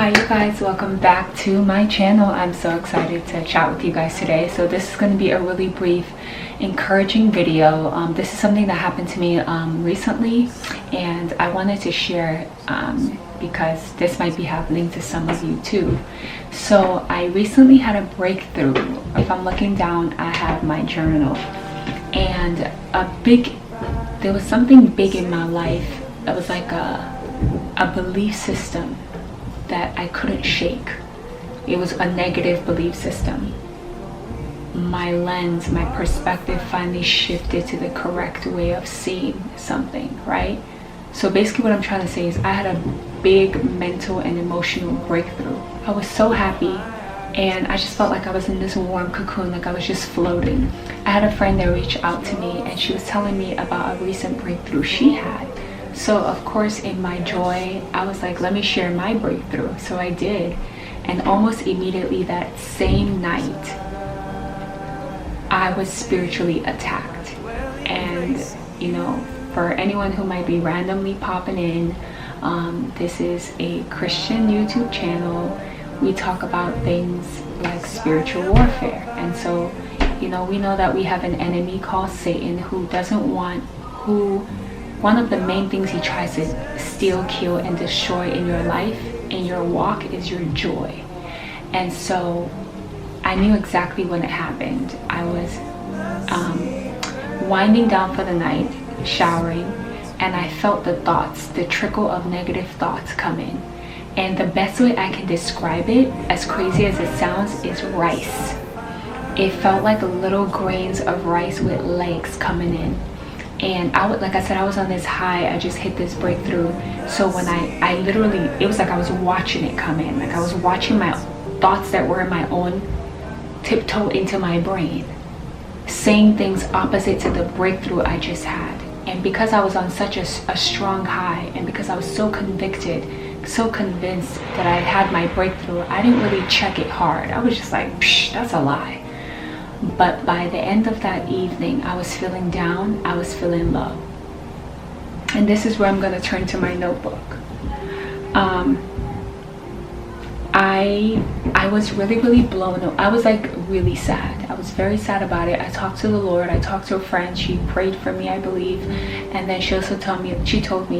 Hi you guys, welcome back to my channel. I'm so excited to chat with you guys today. So this is going to be a really brief encouraging video. This is something that happened to me recently, and I wanted to share because this might be happening to some of you too. So I recently had a breakthrough. If I'm looking down, I have my journal, and there was something big in my life that was like a belief system that I couldn't shake. It was a negative belief system. My lens, my perspective finally shifted to the correct way of seeing something, right? So basically what I'm trying to say is I had a big mental and emotional breakthrough. I was so happy, and I just felt like I was in this warm cocoon, like I was just floating. I had a friend that reached out to me, and she was telling me about a recent breakthrough she had. So of course, in my joy, I was like, let me share my breakthrough. So I did, and almost immediately that same night I was spiritually attacked. And you know, for anyone who might be randomly popping in, this is a Christian YouTube channel. We talk about things like spiritual warfare, and so you know, we know that we have an enemy called Satan who one of the main things he tries to steal, kill, and destroy in your life, in your walk, is your joy. And so I knew exactly when it happened. I was winding down for the night, showering, and I felt the trickle of negative thoughts come in. And the best way I can describe it, as crazy as it sounds, is rice. It felt like little grains of rice with legs coming in. And like I said, I was on this high. I just hit this breakthrough. So when I literally, it was like I was watching it come in. Like I was watching my thoughts that were in my own tiptoe into my brain, saying things opposite to the breakthrough I just had. And because I was on such a strong high, and because I was so convicted, so convinced that I had my breakthrough, I didn't really check it hard. I was just like, psh, that's a lie. But by the end of that evening, I was feeling down, I was feeling low. And this is where I'm going to turn to my notebook. I was really blown up. I was like really sad. I was very sad about it. I talked to the Lord. I talked to a friend. She prayed for me, I believe. And then she also told me,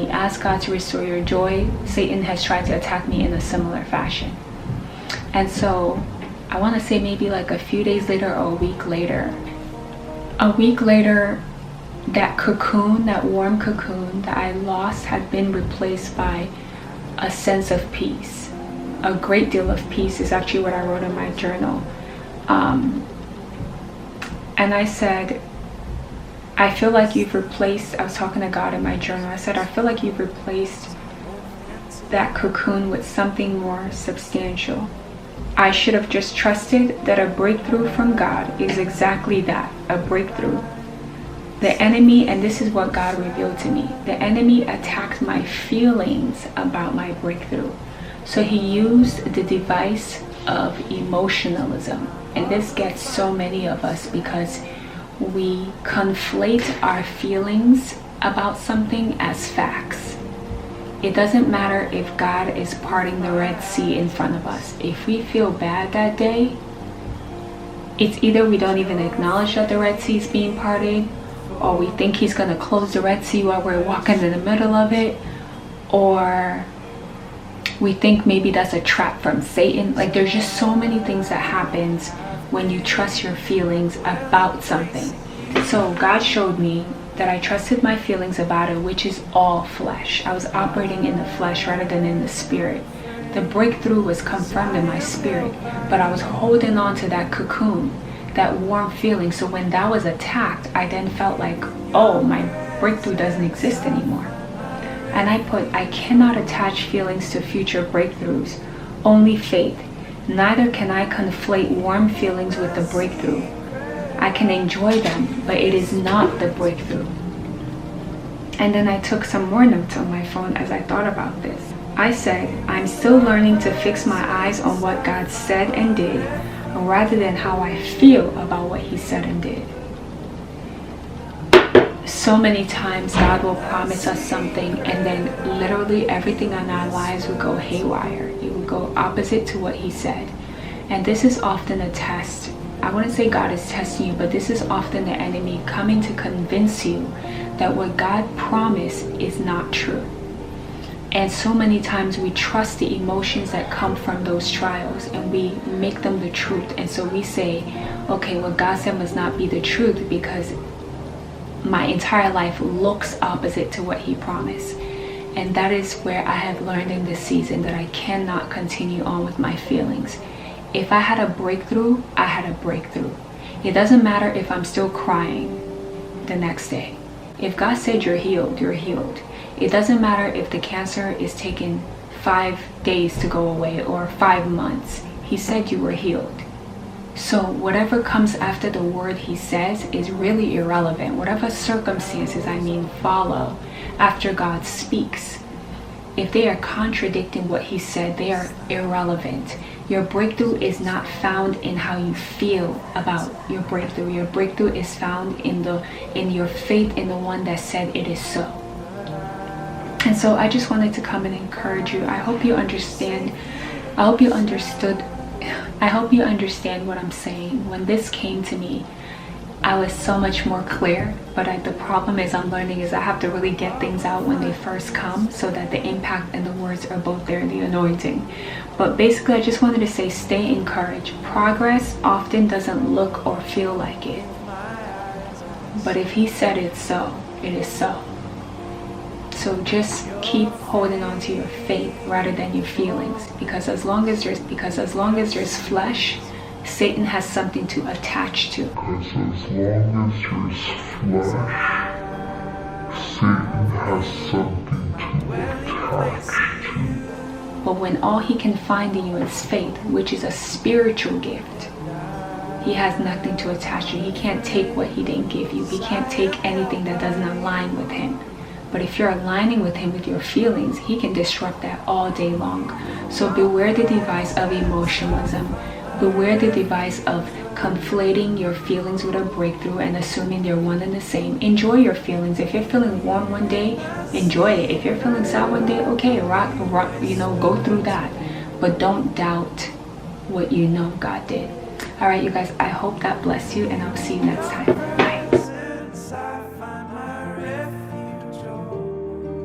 ask God to restore your joy. Satan has tried to attack me in a similar fashion. And so I want to say maybe like a few days later or a week later, that cocoon, that warm cocoon that I lost had been replaced by a sense of peace. A great deal of peace is actually what I wrote in my journal. And I said, I feel like you've replaced, I was talking to God in my journal, I said, I feel like you've replaced that cocoon with something more substantial. I should have just trusted that a breakthrough from God is exactly that, a breakthrough. The enemy, and this is what God revealed to me, the enemy attacked my feelings about my breakthrough. So he used the device of emotionalism. And this gets so many of us because we conflate our feelings about something as facts. It doesn't matter if God is parting the Red Sea in front of us. If we feel bad that day, it's either we don't even acknowledge that the Red Sea is being parted, or we think he's going to close the Red Sea while we're walking in the middle of it, or we think maybe that's a trap from Satan. Like there's just so many things that happens when you trust your feelings about something. So God showed me that I trusted my feelings about it, which is all flesh. I was operating in the flesh rather than in the spirit. The breakthrough was confirmed in my spirit, but I was holding on to that cocoon, that warm feeling. So when that was attacked, I then felt like, oh, my breakthrough doesn't exist anymore. And I cannot attach feelings to future breakthroughs, only faith. Neither can I conflate warm feelings with the breakthrough. I can enjoy them, but it is not the breakthrough. And then I took some more notes on my phone as I thought about this. I said, I'm still learning to fix my eyes on what God said and did, rather than how I feel about what he said and did. So many times God will promise us something, and then literally everything in our lives will go haywire. It will go opposite to what he said. And this is often a test. I wouldn't say God is testing you, but this is often the enemy coming to convince you that what God promised is not true. And so many times we trust the emotions that come from those trials, and we make them the truth. And so we say, okay, what God said must not be the truth because my entire life looks opposite to what he promised. And that is where I have learned in this season that I cannot continue on with my feelings. If I had a breakthrough, I had a breakthrough. It doesn't matter if I'm still crying the next day. If God said you're healed, you're healed. It doesn't matter if the cancer is taking 5 days to go away or 5 months. He said you were healed. So whatever comes after the word he says is really irrelevant. Whatever circumstances, follow after God speaks, if they are contradicting what he said, they are irrelevant. Your breakthrough is not found in how you feel about your breakthrough. Your breakthrough is found in your faith in the one that said it is so. And so I just wanted to come and encourage you. I hope you understand. I hope you understood. I hope you understand what I'm saying. When this came to me, I was so much more clear, but the problem is I'm learning is I have to really get things out when they first come so that the impact and the words are both there in the anointing. But basically, I just wanted to say, stay encouraged. Progress often doesn't look or feel like it. But if he said it's so, it is so. So just keep holding on to your faith rather than your feelings, because as long as there's flesh, Satan has something to attach to. Because as long as there's flesh, Satan has something to attach to. But when all he can find in you is faith, which is a spiritual gift, he has nothing to attach to. He can't take what he didn't give you. He can't take anything that doesn't align with him. But if you're aligning with him with your feelings, he can disrupt that all day long. So beware the device of emotionalism. Beware the device of conflating your feelings with a breakthrough and assuming they're one and the same. Enjoy your feelings. If you're feeling warm one day, enjoy it. If you're feeling sad one day, okay, rock, go through that. But don't doubt what you know God did. All right, you guys, I hope that blessed you, and I'll see you next time.